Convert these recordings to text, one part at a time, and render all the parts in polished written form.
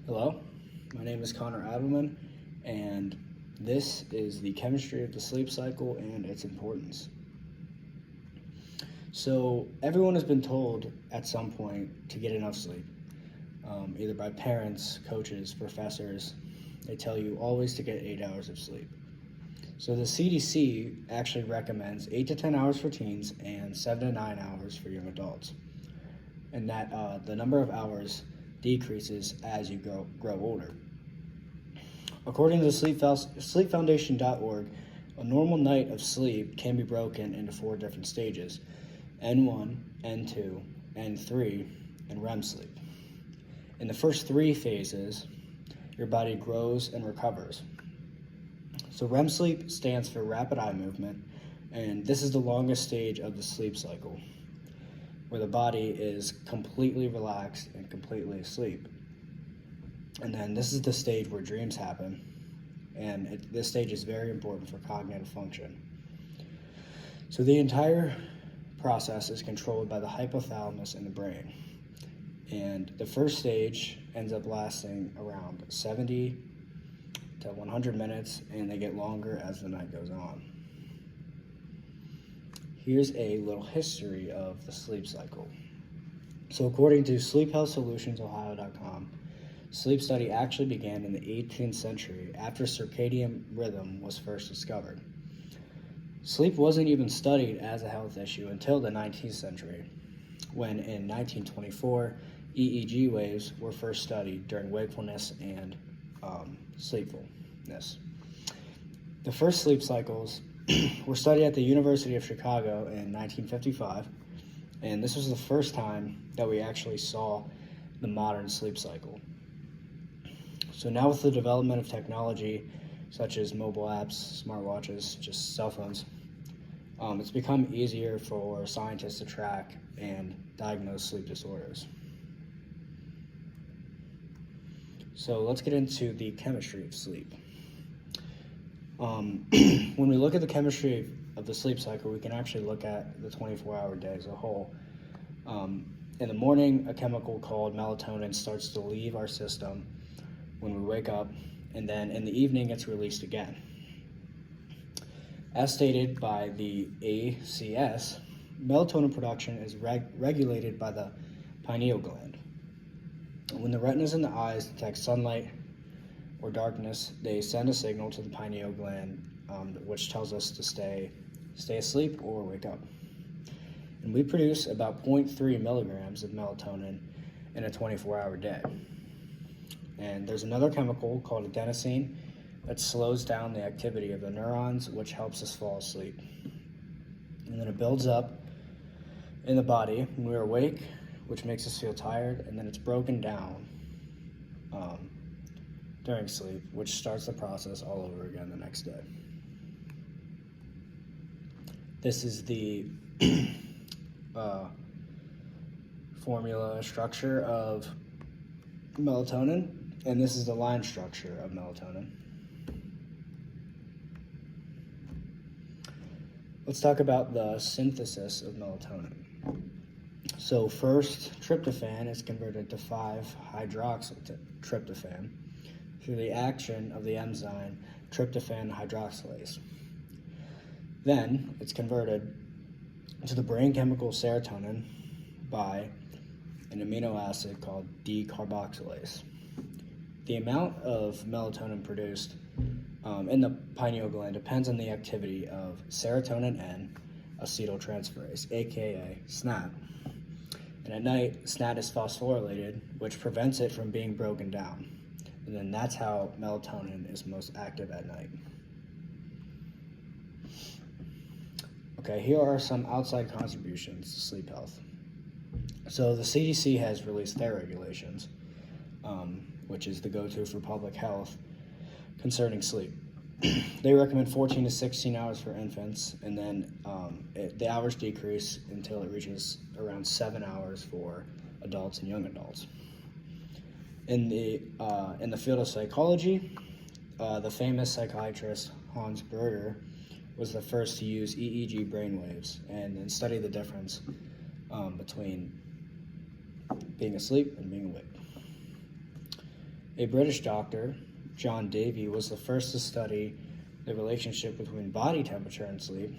Hello, my name is Connor Adelman, and this is the chemistry of the sleep cycle and its importance. So, everyone has been told at some point to get enough sleep, either by parents, coaches, professors. They tell you always to get 8 hours of sleep. So, the CDC actually recommends 8 to 10 hours for teens and 7 to 9 hours for young adults, and that the number of hours decreases as you grow older. According to sleepfoundation.org, a normal night of sleep can be broken into 4 different stages: N1, N2, N3, and REM sleep. In the first 3 phases, your body grows and recovers. So REM sleep stands for rapid eye movement, and this is the longest stage of the sleep cycle, where the body is completely relaxed and completely asleep. And then this is the stage where dreams happen, and this stage is very important for cognitive function. So the entire process is controlled by the hypothalamus in the brain, and the first stage ends up lasting around 70 to 100 minutes, and they get longer as the night goes on. Here's a little history of the sleep cycle. So according to sleephealthsolutionsohio.com, sleep study actually began in the 18th century after circadian rhythm was first discovered. Sleep wasn't even studied as a health issue until the 19th century, when in 1924, EEG waves were first studied during wakefulness and sleepfulness. The first sleep cycles were studied at the University of Chicago in 1955, and this was the first time that we actually saw the modern sleep cycle. So now with the development of technology such as mobile apps, smartwatches, just cell phones, it's become easier for scientists to track and diagnose sleep disorders. So let's get into the chemistry of sleep. When we look at the chemistry of the sleep cycle, we can actually look at the 24-hour day as a whole. In the morning, a chemical called melatonin starts to leave our system when we wake up, and then in the evening it's released again. As stated by the ACS, melatonin production is regulated by the pineal gland. When the retinas in the eyes detect sunlight or darkness, they send a signal to the pineal gland, which tells us to stay asleep or wake up. And we produce about 0.3 milligrams of melatonin in a 24-hour day. And there's another chemical called adenosine that slows down the activity of the neurons, which helps us fall asleep. And then it builds up in the body when we're awake, which makes us feel tired, and then it's broken down during sleep, which starts the process all over again the next day. This is the formula structure of melatonin, and this is the line structure of melatonin. Let's talk about the synthesis of melatonin. So first, tryptophan is converted to 5-hydroxytryptophan through the action of the enzyme tryptophan hydroxylase. Then it's converted to the brain chemical serotonin by an amino acid called decarboxylase. The amount of melatonin produced in the pineal gland depends on the activity of serotonin N acetyltransferase, aka SNAT. And at night, SNAT is phosphorylated, which prevents it from being broken down. And then that's how melatonin is most active at night. Okay, here are some outside contributions to sleep health. So the CDC has released their regulations, which is the go-to for public health concerning sleep. They recommend 14 to 16 hours for infants, and then the hours decrease until it reaches around 7 hours for adults and young adults. In the field of psychology, the famous psychiatrist Hans Berger was the first to use EEG brainwaves and then study the difference between being asleep and being awake. A British doctor, John Davy, was the first to study the relationship between body temperature and sleep,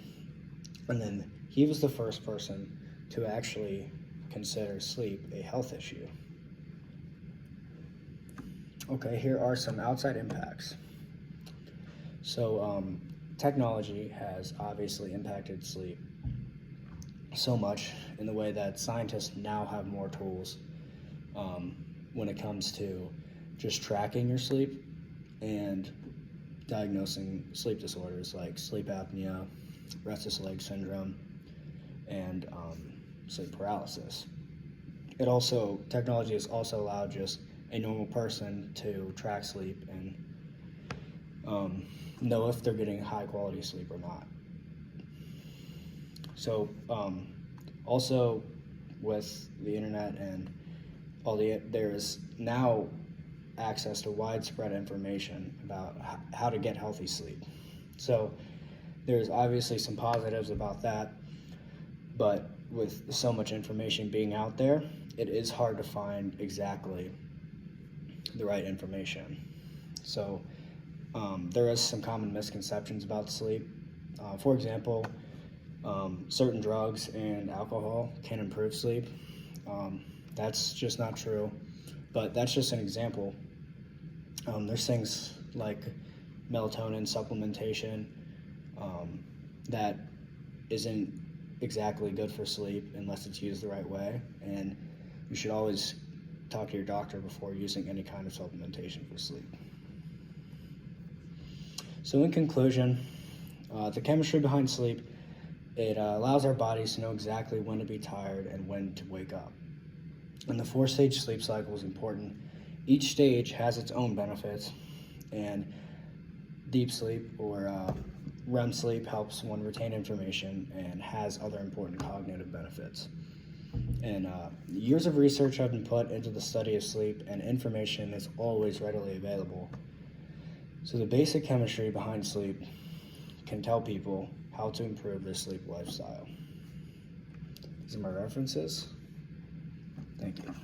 and then he was the first person to actually consider sleep a health issue. Okay, here are some outside impacts. So, technology has obviously impacted sleep so much in the way that scientists now have more tools when it comes to just tracking your sleep and diagnosing sleep disorders like sleep apnea, restless leg syndrome, and sleep paralysis. Technology has also allowed just a normal person to track sleep and know if they're getting high quality sleep or not. So also with the internet and there's now access to widespread information about how to get healthy sleep. So there's obviously some positives about that, but with so much information being out there, it is hard to find exactly the right information. So there is some common misconceptions about sleep. For example, certain drugs and alcohol can improve sleep. That's just not true, but that's just an example. There's things like melatonin supplementation that isn't exactly good for sleep unless it's used the right way, and you should always talk to your doctor before using any kind of supplementation for sleep. So in conclusion, the chemistry behind sleep, it allows our bodies to know exactly when to be tired and when to wake up. And the 4-stage sleep cycle is important. Each stage has its own benefits, and deep sleep or REM sleep helps one retain information and has other important cognitive benefits. And years of research have been put into the study of sleep, and information is always readily available. So the basic chemistry behind sleep can tell people how to improve their sleep lifestyle. These are my references. Thank you.